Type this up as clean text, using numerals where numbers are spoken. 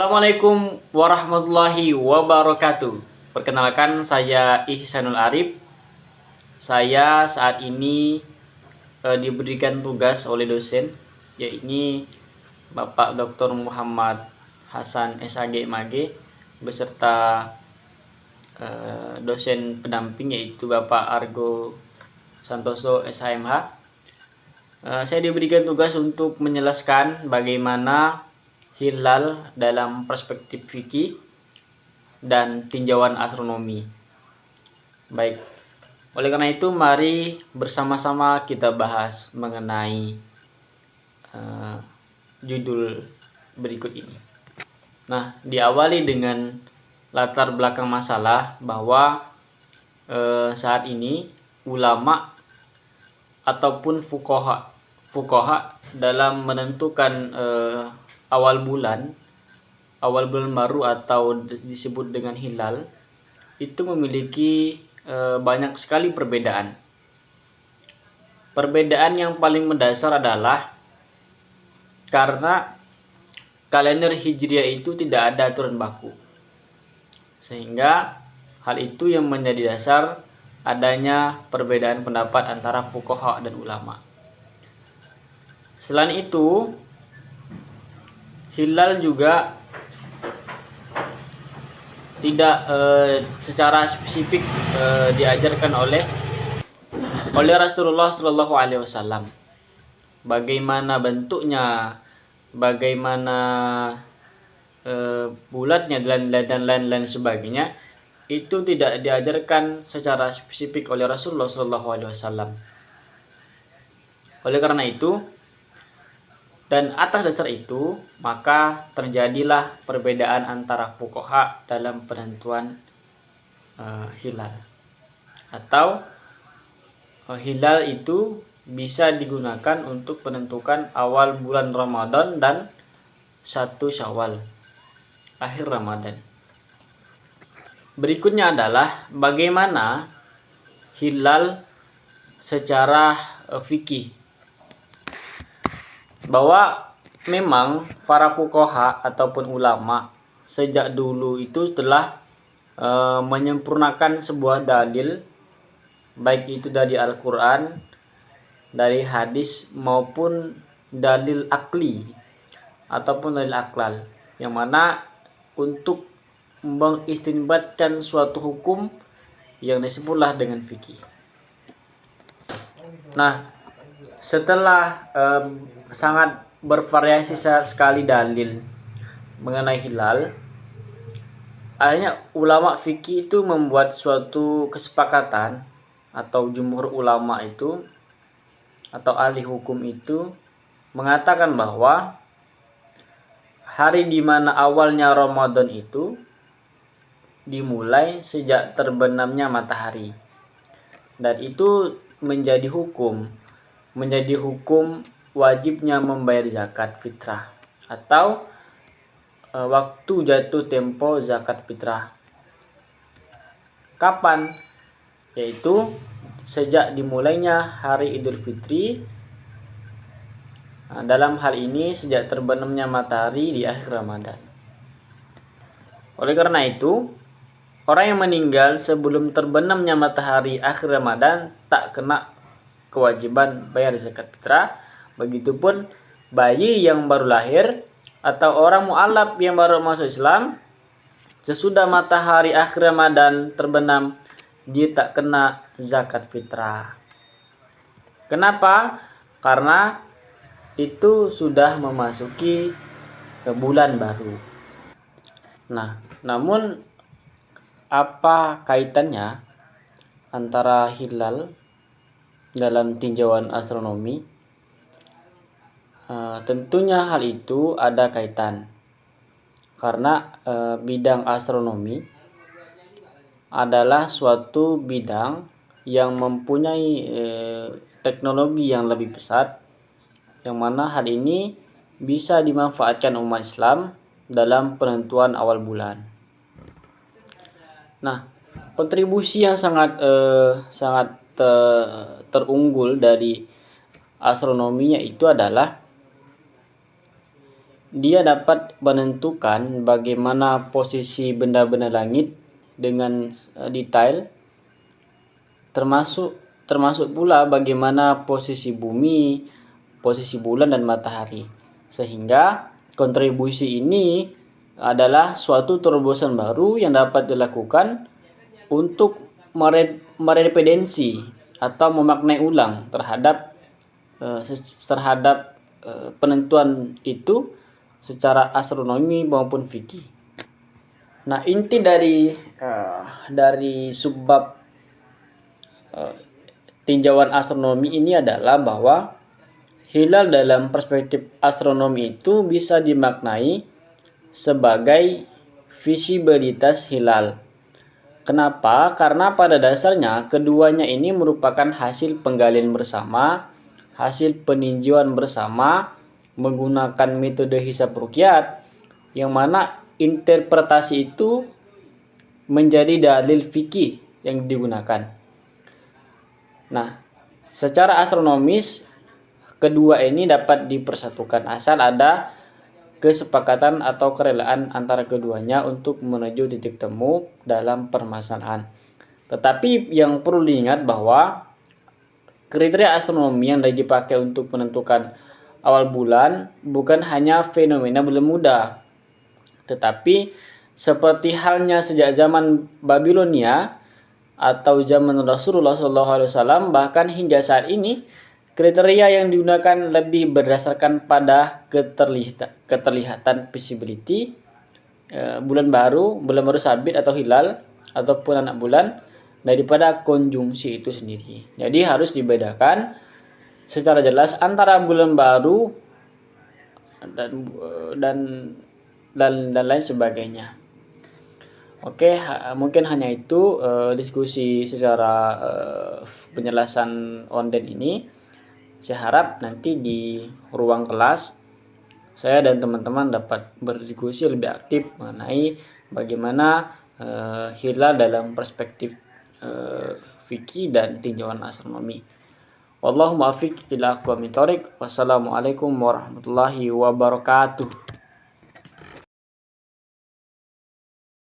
Assalamualaikum warahmatullahi wabarakatuh. Perkenalkan, saya Ihsanul Arif. Saya saat ini diberikan tugas oleh dosen, yaitu Bapak Dr. Muhammad Hasan SAG MAG beserta dosen pendamping yaitu Bapak Argo Santoso SHMH. Saya diberikan tugas untuk menjelaskan bagaimana hilal dalam perspektif fikih dan tinjauan astronomi. Baik, oleh karena itu mari bersama-sama kita bahas mengenai judul berikut ini. Nah, diawali dengan latar belakang masalah bahwa saat ini ulama ataupun fuqaha dalam menentukan awal bulan baru atau disebut dengan hilal itu memiliki banyak sekali perbedaan. Perbedaan yang paling mendasar adalah karena kalender Hijriah itu tidak ada aturan baku, sehingga hal itu yang menjadi dasar adanya perbedaan pendapat antara fuqaha dan ulama. Selain itu, hilal juga tidak secara spesifik diajarkan oleh Rasulullah Shallallahu Alaihi Wasallam. Bagaimana bentuknya, bagaimana bulatnya dan lain-lain sebagainya, itu tidak diajarkan secara spesifik oleh Rasulullah Shallallahu Alaihi Wasallam. Oleh karena itu, dan atas dasar itu, maka terjadilah perbedaan antara fuqaha dalam penentuan hilal. Atau hilal itu bisa digunakan untuk menentukan awal bulan Ramadan dan 1 Syawal, akhir Ramadan. Berikutnya adalah bagaimana hilal secara fikih. Bahwa memang para fuqaha ataupun ulama sejak dulu itu telah menyempurnakan sebuah dalil, baik itu dari Al-Quran, dari hadis maupun dalil akli ataupun dalil aklal, yang mana untuk mengistinbatkan suatu hukum yang disebutlah dengan fikih. Nah, setelah sangat bervariasi sekali dalil mengenai hilal, akhirnya ulama fikih itu membuat suatu kesepakatan, atau jumhur ulama itu atau ahli hukum itu mengatakan bahwa hari di mana awalnya Ramadan itu dimulai sejak terbenamnya matahari, dan itu menjadi hukum wajibnya membayar zakat fitrah atau waktu jatuh tempo zakat fitrah. Kapan? Yaitu sejak dimulainya hari Idul Fitri. Dalam hal ini sejak terbenamnya matahari di akhir Ramadan. Oleh karena itu, orang yang meninggal sebelum terbenamnya matahari akhir Ramadan tak kena kewajiban bayar zakat fitrah. Begitupun bayi yang baru lahir atau orang mu'alaf yang baru masuk Islam sesudah matahari akhir Ramadan terbenam, dia tak kena zakat fitrah. Kenapa? Karena itu sudah memasuki bulan baru. Nah, namun apa kaitannya antara hilal dalam tinjauan astronomi? Tentunya hal itu ada kaitan, karena bidang astronomi adalah suatu bidang yang mempunyai teknologi yang lebih pesat, yang mana hal ini bisa dimanfaatkan umat Islam dalam penentuan awal bulan. Nah, kontribusi yang sangat terunggul dari astronominya itu adalah dia dapat menentukan bagaimana posisi benda-benda langit dengan detail, termasuk pula bagaimana posisi bumi, posisi bulan dan matahari. Sehingga kontribusi ini adalah suatu terobosan baru yang dapat dilakukan untuk mereferensi atau memaknai ulang terhadap penentuan itu secara astronomi maupun fikih. Nah, inti dari subbab tinjauan astronomi ini adalah bahwa hilal dalam perspektif astronomi itu bisa dimaknai sebagai visibilitas hilal. Kenapa? Karena pada dasarnya keduanya ini merupakan hasil penggalian bersama, hasil peninjauan bersama menggunakan metode hisab ruqyat, yang mana interpretasi itu menjadi dalil fikih yang digunakan. Nah, secara astronomis kedua ini dapat dipersatukan asal ada kesepakatan atau kerelaan antara keduanya untuk menuju titik temu dalam permasalahan. Tetapi yang perlu diingat bahwa kriteria astronomi yang dipakai untuk menentukan awal bulan bukan hanya fenomena bulan muda, tetapi seperti halnya sejak zaman Babilonia atau zaman Rasulullah SAW, bahkan hingga saat ini kriteria yang digunakan lebih berdasarkan pada keterlihatan visibility bulan baru sabit atau hilal ataupun anak bulan daripada konjungsi itu sendiri. Jadi harus dibedakan secara jelas antara bulan baru dan lain sebagainya. Oke, mungkin hanya itu diskusi secara penjelasan onden ini. Saya harap nanti di ruang kelas saya dan teman-teman dapat berdiskusi lebih aktif mengenai bagaimana hilal dalam perspektif fikih dan tinjauan astronomi. Wallahu muwaffiq ila aqwamit thoriq. Wassalamualaikum warahmatullahi wabarakatuh.